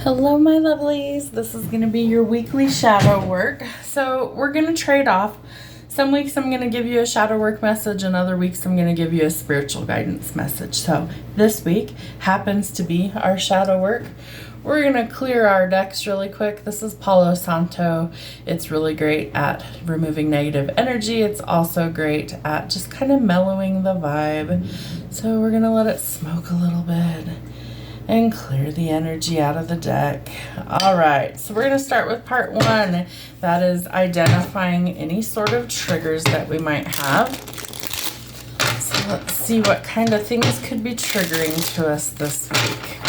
Hello, my lovelies. This is going to be your weekly shadow work. So we're going to trade off. Some weeks I'm going to give you a shadow work message, and other weeks I'm going to give you a spiritual guidance message. So this week happens to be our shadow work. We're going to clear our decks really quick. This is Palo Santo. It's really great at removing negative energy. It's also great at just kind of mellowing the vibe. So we're going to let it smoke a little bit and clear the energy out of the deck. All right, so we're going to start with part one. That is identifying any sort of triggers that we might have. So let's see what kind of things could be triggering to us this week.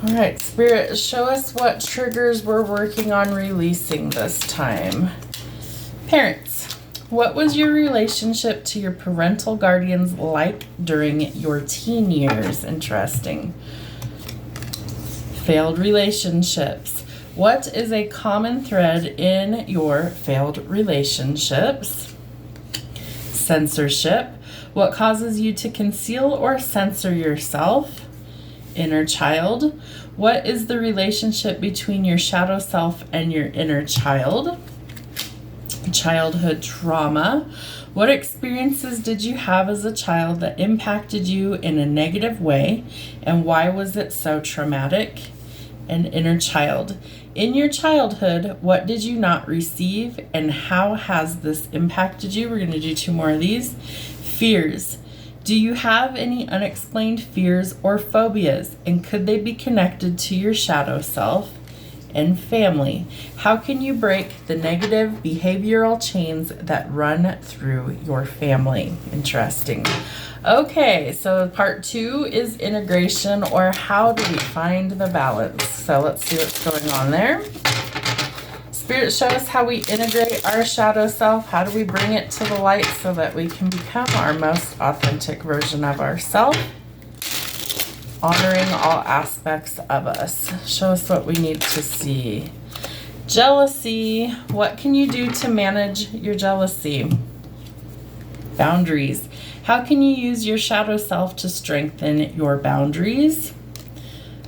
All right, Spirit, show us what triggers we're working on releasing this time. Parents. What was your relationship to your parental guardians like during your teen years? Interesting. Failed relationships. What is a common thread in your failed relationships? Censorship. What causes you to conceal or censor yourself? Inner child. What is the relationship between your shadow self and your inner child? Childhood trauma. What experiences did you have as a child that impacted you in a negative way, and why was it so traumatic? And inner child. In your childhood, what did you not receive, and how has this impacted you? We're going to do two more of these. Fears. Do you have any unexplained fears or phobias, and could they be connected to your shadow self? And family. How can you break the negative behavioral chains that run through your family? Interesting. Okay, so part two is integration, or how do we find the balance? So let's see what's going on there. Spirit, show us how we integrate our shadow self. How do we bring it to the light so that we can become our most authentic version of ourselves? Honoring all aspects of us. Show us what we need to see. Jealousy. What can you do to manage your jealousy? Boundaries. How can you use your shadow self to strengthen your boundaries?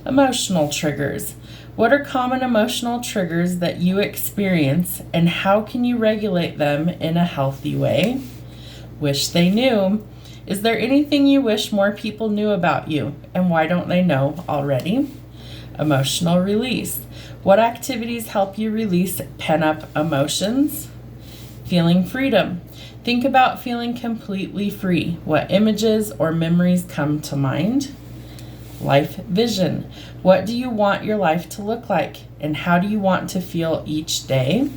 Emotional triggers. What are common emotional triggers that you experience, and how can you regulate them in a healthy way? Wish they knew. Is there anything you wish more people knew about you, and why don't they know already? Emotional release. What activities help you release pent-up emotions? Feeling freedom. Think about feeling completely free. What images or memories come to mind? Life vision. What do you want your life to look like, and how do you want to feel each day?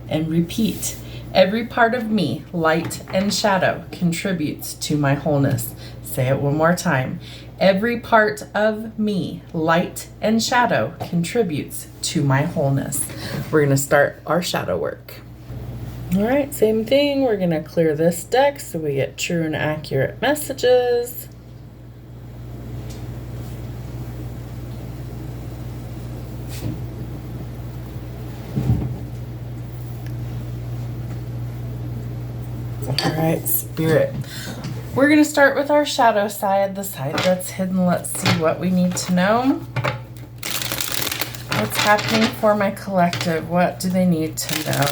And repeat. Every part of me, light and shadow, contributes to my wholeness. Say it one more time. Every part of me, light and shadow, contributes to my wholeness. We're going to start our shadow work. All right, same thing. We're going to clear this deck so we get true and accurate messages. All right, Spirit. We're going to start with our shadow side, the side that's hidden. Let's see what we need to know. What's happening for my collective? What do they need to know?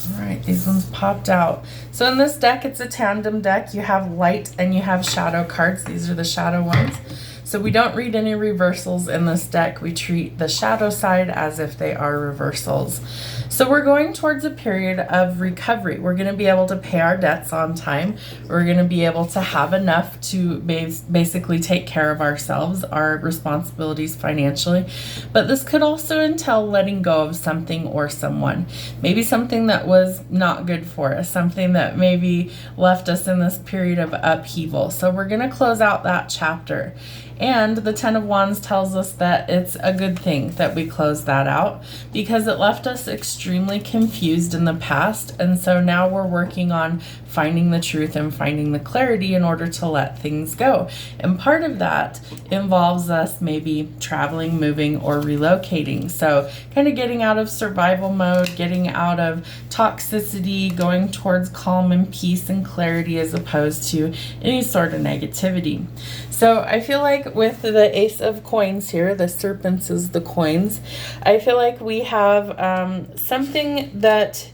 All right, these ones popped out. So in this deck, it's a tandem deck. You have light and you have shadow cards. These are the shadow ones. So we don't read any reversals in this deck. We treat the shadow side as if they are reversals. So we're going towards a period of recovery. We're going to be able to pay our debts on time. We're going to be able to have enough to basically take care of ourselves, our responsibilities financially. But this could also entail letting go of something or someone. Maybe something that was not good for us, something that maybe left us in this period of upheaval. So we're going to close out that chapter. And the Ten of Wands tells us that it's a good thing that we close that out because it left us extremely confused in the past. And so now we're working on finding the truth and finding the clarity in order to let things go. And part of that involves us maybe traveling, moving, or relocating. So kind of getting out of survival mode, getting out of toxicity, going towards calm and peace and clarity as opposed to any sort of negativity. So I feel like with the Ace of Coins here, the serpents is the coins, I feel like we have something that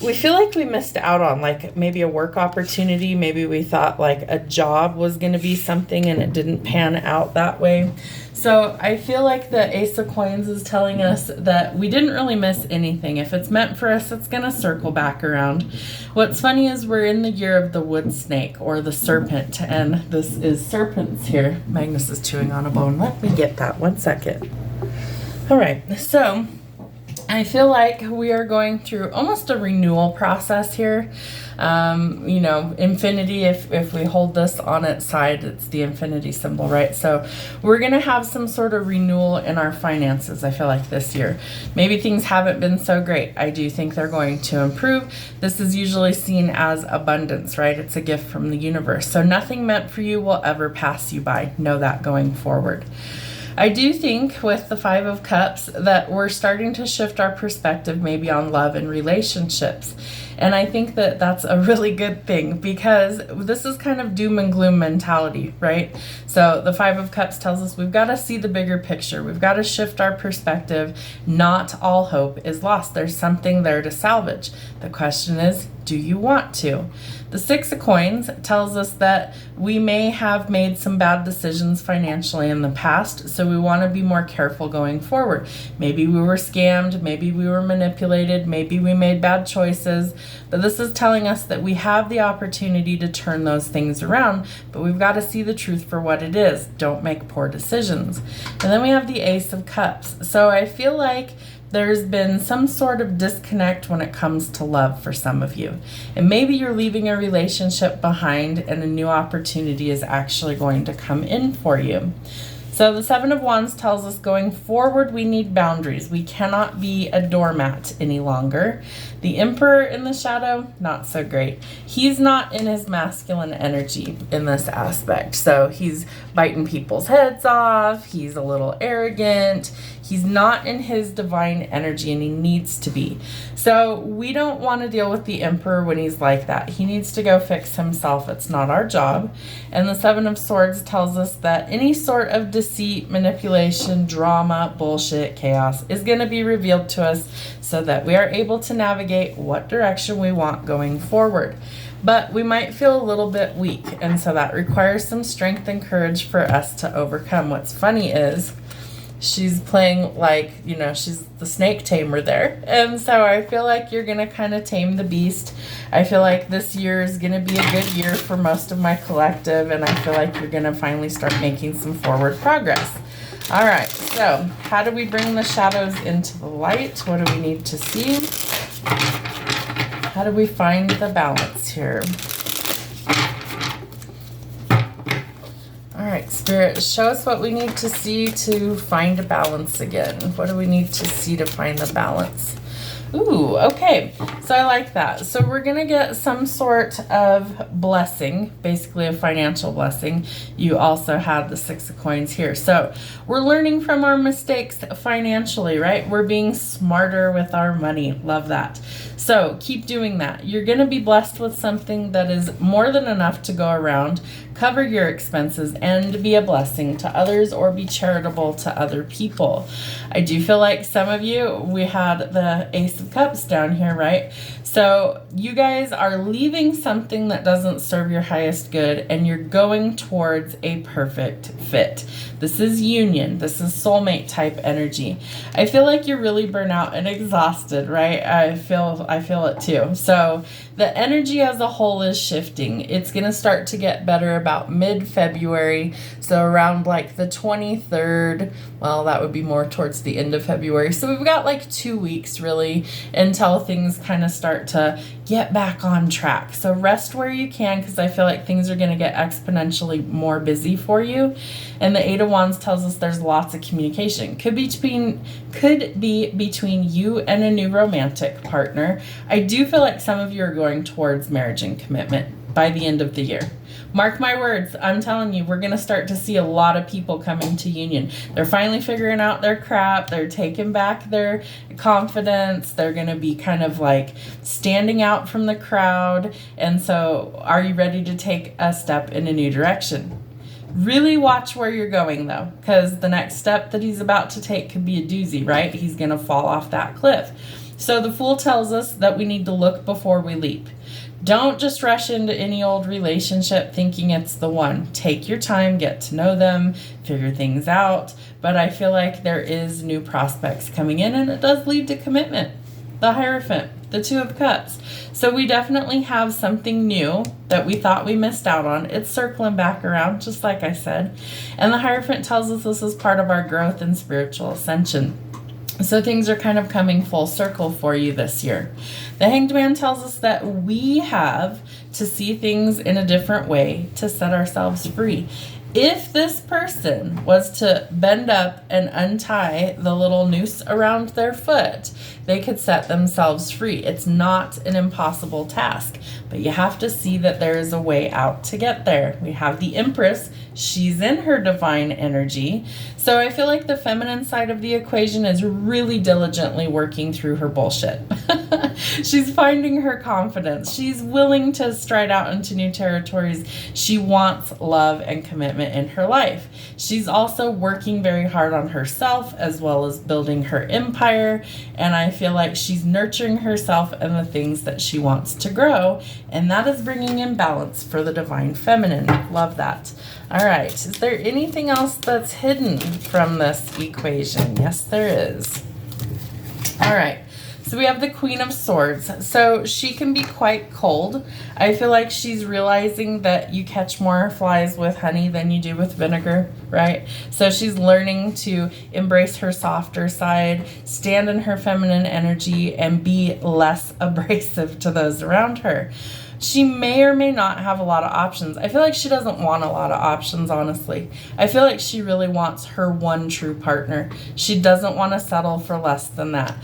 we feel like we missed out on, like maybe a work opportunity. Maybe we thought like a job was going to be something and it didn't pan out that way. So I feel like the Ace of Coins is telling us that we didn't really miss anything. If it's meant for us, it's going to circle back around. What's funny is we're in the year of the wood snake or the serpent, and this is serpents here. Magnus is chewing on a bone. Let me get that 1 second. All right, so I feel like we are going through almost a renewal process here. You know, infinity, if we hold this on its side, it's the infinity symbol, right? So we're going to have some sort of renewal in our finances, I feel like, this year. Maybe things haven't been so great. I do think they're going to improve. This is usually seen as abundance, right? It's a gift from the universe. So nothing meant for you will ever pass you by. Know that going forward. I do think with the Five of Cups that we're starting to shift our perspective maybe on love and relationships. And I think that that's a really good thing because this is kind of doom and gloom mentality, right? So the Five of Cups tells us we've got to see the bigger picture. We've got to shift our perspective. Not all hope is lost. There's something there to salvage. The question is, do you want to? The Six of Coins tells us that we may have made some bad decisions financially in the past, so we want to be more careful going forward. Maybe we were scammed, maybe we were manipulated, maybe we made bad choices, but this is telling us that we have the opportunity to turn those things around, but we've got to see the truth for what it is. Don't make poor decisions. And then we have the Ace of Cups. So I feel like there's been some sort of disconnect when it comes to love for some of you. And maybe you're leaving a relationship behind and a new opportunity is actually going to come in for you. So the Seven of Wands tells us going forward, we need boundaries. We cannot be a doormat any longer. The Emperor in the shadow, not so great. He's not in his masculine energy in this aspect. So he's biting people's heads off. He's a little arrogant. He's not in his divine energy, and he needs to be. So we don't want to deal with the Emperor when he's like that. He needs to go fix himself. It's not our job. And the Seven of Swords tells us that any sort of deceit, manipulation, drama, bullshit, chaos is going to be revealed to us so that we are able to navigate what direction we want going forward. But we might feel a little bit weak, and so that requires some strength and courage for us to overcome. What's funny is she's playing like, you know, she's the snake tamer there. And so I feel like you're going to kind of tame the beast. I feel like this year is going to be a good year for most of my collective, and I feel like you're going to finally start making some forward progress. All right, so how do we bring the shadows into the light? What do we need to see? How do we find the balance here? All right, Spirit, show us what we need to see to find a balance again. What do we need to see to find the balance? Ooh, okay. So I like that. So we're going to get some sort of blessing, basically a financial blessing. You also have the Six of Coins here. So we're learning from our mistakes financially, right? We're being smarter with our money. Love that. So keep doing that. You're going to be blessed with something that is more than enough to go around, cover your expenses, and be a blessing to others or be charitable to other people. I do feel like some of you, we had the Ace of Cups down here, right? So you guys are leaving something that doesn't serve your highest good, and you're going towards a perfect fit. This is union. This is soulmate type energy. I feel like you're really burnt out and exhausted, right? I feel it too. So the energy as a whole is shifting. It's going to start to get better about mid-February. So around like the 23rd, well, that would be more towards the end of February. So we've got like 2 weeks really until things kind of start start to get back on track. So rest where you can, because I feel like things are going to get exponentially more busy for you. And the Eight of Wands tells us there's lots of communication. Could be between you and a new romantic partner. I do feel like some of you are going towards marriage and commitment by the end of the year. Mark my words, I'm telling you, we're going to start to see a lot of people come into union. They're finally figuring out their crap. They're taking back their confidence. They're going to be kind of like standing out from the crowd. And so are you ready to take a step in a new direction? Really watch where you're going, though, because the next step that he's about to take could be a doozy, right? He's going to fall off that cliff. So the Fool tells us that we need to look before we leap. Don't just rush into any old relationship thinking it's the one. Take your time, get to know them, figure things out. But I feel like there is new prospects coming in, and it does lead to commitment. The Hierophant, the Two of Cups. So we definitely have something new that we thought we missed out on. It's circling back around, just like I said. And the Hierophant tells us this is part of our growth and spiritual ascension. So things are kind of coming full circle for you this year. The Hanged Man tells us that we have to see things in a different way to set ourselves free. If this person was to bend up and untie the little noose around their foot, they could set themselves free. It's not an impossible task, but you have to see that there is a way out to get there. We have the Empress. She's in her divine energy. So I feel like the feminine side of the equation is really diligently working through her bullshit. She's finding her confidence. She's willing to stride out into new territories. She wants love and commitment in her life. She's also working very hard on herself as well as building her empire. And I feel like she's nurturing herself and the things that she wants to grow. And that is bringing in balance for the divine feminine. Love that. All right. Is there anything else that's hidden from this equation? Yes, there is. All right. So we have the Queen of Swords. So she can be quite cold. I feel like she's realizing that you catch more flies with honey than you do with vinegar, right? So she's learning to embrace her softer side, stand in her feminine energy, and be less abrasive to those around her. She may or may not have a lot of options. I feel like she doesn't want a lot of options, honestly. I feel like she really wants her one true partner. She doesn't want to settle for less than that.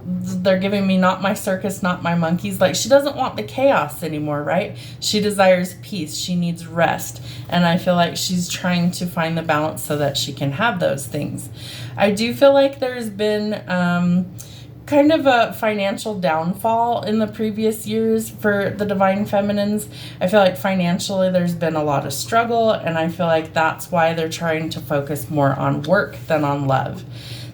They're giving me not my circus, not my monkeys. Like, she doesn't want the chaos anymore, right? She desires peace. She needs rest. And I feel like she's trying to find the balance so that she can have those things. I do feel like there's been kind of a financial downfall in the previous years for the divine feminines. I feel like financially there's been a lot of struggle, and I feel like that's why they're trying to focus more on work than on love.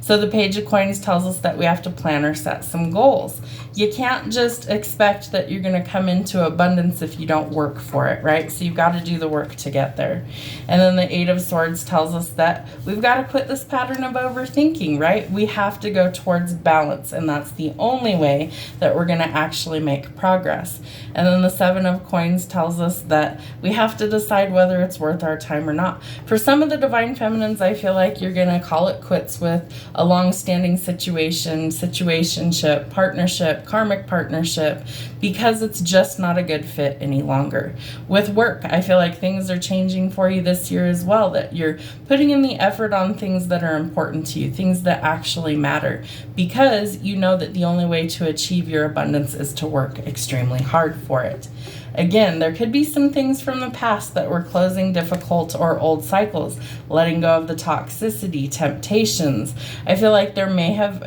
So the Page of Coins tells us that we have to plan or set some goals. You can't just expect that you're going to come into abundance if you don't work for it, right? So you've got to do the work to get there. And then the Eight of Swords tells us that we've got to quit this pattern of overthinking, right? We have to go towards balance, and that's the only way that we're going to actually make progress. And then the Seven of Coins tells us that we have to decide whether it's worth our time or not. For some of the divine feminines, I feel like you're going to call it quits with a long-standing situationship, partnership, karmic partnership, because it's just not a good fit any longer. With work, I feel like things are changing for you this year as well, that you're putting in the effort on things that are important to you, things that actually matter, because you know that the only way to achieve your abundance is to work extremely hard for it. Again, there could be some things from the past that were closing difficult or old cycles, letting go of the toxicity, temptations. I feel like there may have,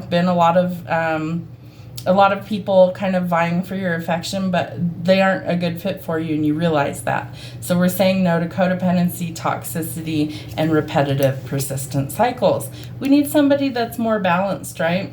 been a lot of people kind of vying for your affection, but they aren't a good fit for you, and you realize that. So we're saying no to codependency, toxicity, and repetitive, persistent cycles. We need somebody that's more balanced, right?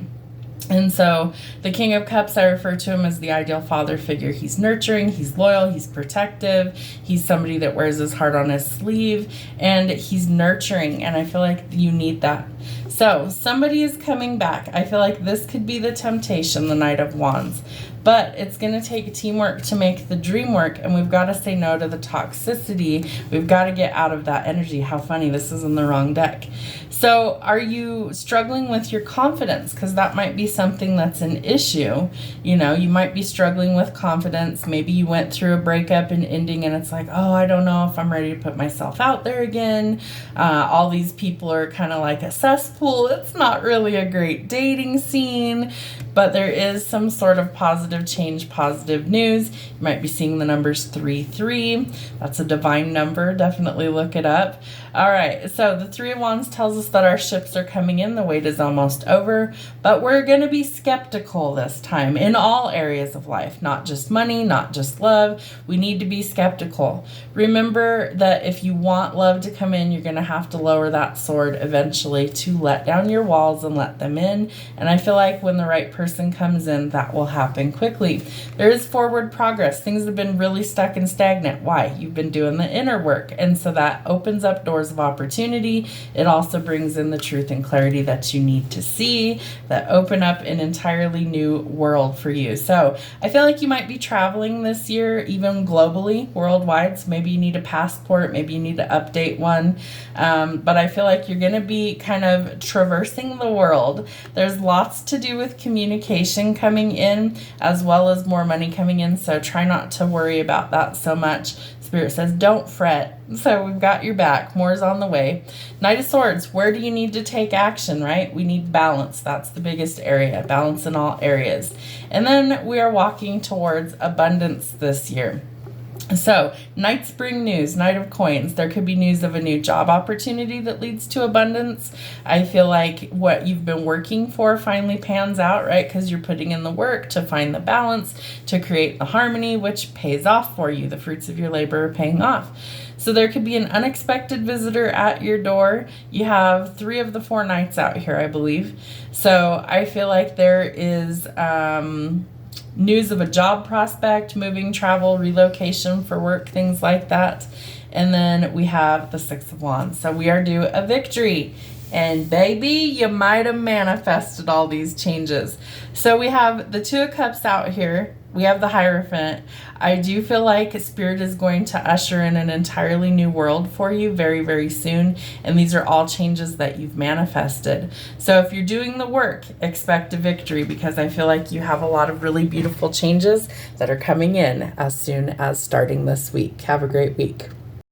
And so the King of Cups, I refer to him as the ideal father figure. He's nurturing, he's loyal, he's protective, he's somebody that wears his heart on his sleeve, and he's nurturing, and I feel like you need that. So somebody is coming back. I feel like this could be the temptation, the Knight of Wands. but it's going to take teamwork to make the dream work, and we've got to say no to the toxicity. We've got to get out of that energy. How funny, this is in the wrong deck. So are you struggling with your confidence? Because that might be something that's an issue. You know, you might be struggling with confidence. Maybe you went through a breakup and ending, and it's like, oh, I don't know if I'm ready to put myself out there again. All these people are kind of like a cesspool. It's not really a great dating scene, but there is some sort of positive change, positive news. You might be seeing the numbers 3-3. That's a divine number. Definitely look it up. All right, so the Three of Wands tells us that our ships are coming in. The wait is almost over, but we're going to be skeptical this time in all areas of life, not just money, not just love. We need to be skeptical. Remember that if you want love to come in, you're going to have to lower that sword eventually to let down your walls and let them in. And I feel like when the right person comes in, that will happen quickly. There is forward progress. Things have been really stuck and stagnant. Why? You've been doing the inner work, and so that opens up doors of opportunity. It also brings in the truth and clarity that you need to see, that open up an entirely new world for you. So I feel like you might be traveling this year, even globally, worldwide. So maybe you need a passport, maybe you need to update one. But I feel like you're going to be kind of traversing the world. There's lots to do with communication coming in, as well as more money coming in. So try not to worry about that so much. Spirit says, don't fret. So we've got your back. More's on the way. Knight of Swords, where do you need to take action, right? We need balance. That's the biggest area. Balance in all areas. And then we are walking towards abundance this year. So, Knight's bring news, Knight of Coins. There could be news of a new job opportunity that leads to abundance. I feel like what you've been working for finally pans out, right? Because you're putting in the work to find the balance, to create the harmony, which pays off for you. The fruits of your labor are paying off. So there could be an unexpected visitor at your door. You have 3 of the 4 Knights out here, I believe. So I feel like there is news of a job prospect, moving, travel, relocation for work, things like that. And then we have the 6 of Wands. So we are due a victory. And baby, you might have manifested all these changes. So we have the 2 of Cups out here. We have the Hierophant. I do feel like Spirit is going to usher in an entirely new world for you very, very soon. And these are all changes that you've manifested. So if you're doing the work, expect a victory, because I feel like you have a lot of really beautiful changes that are coming in as soon as starting this week. Have a great week.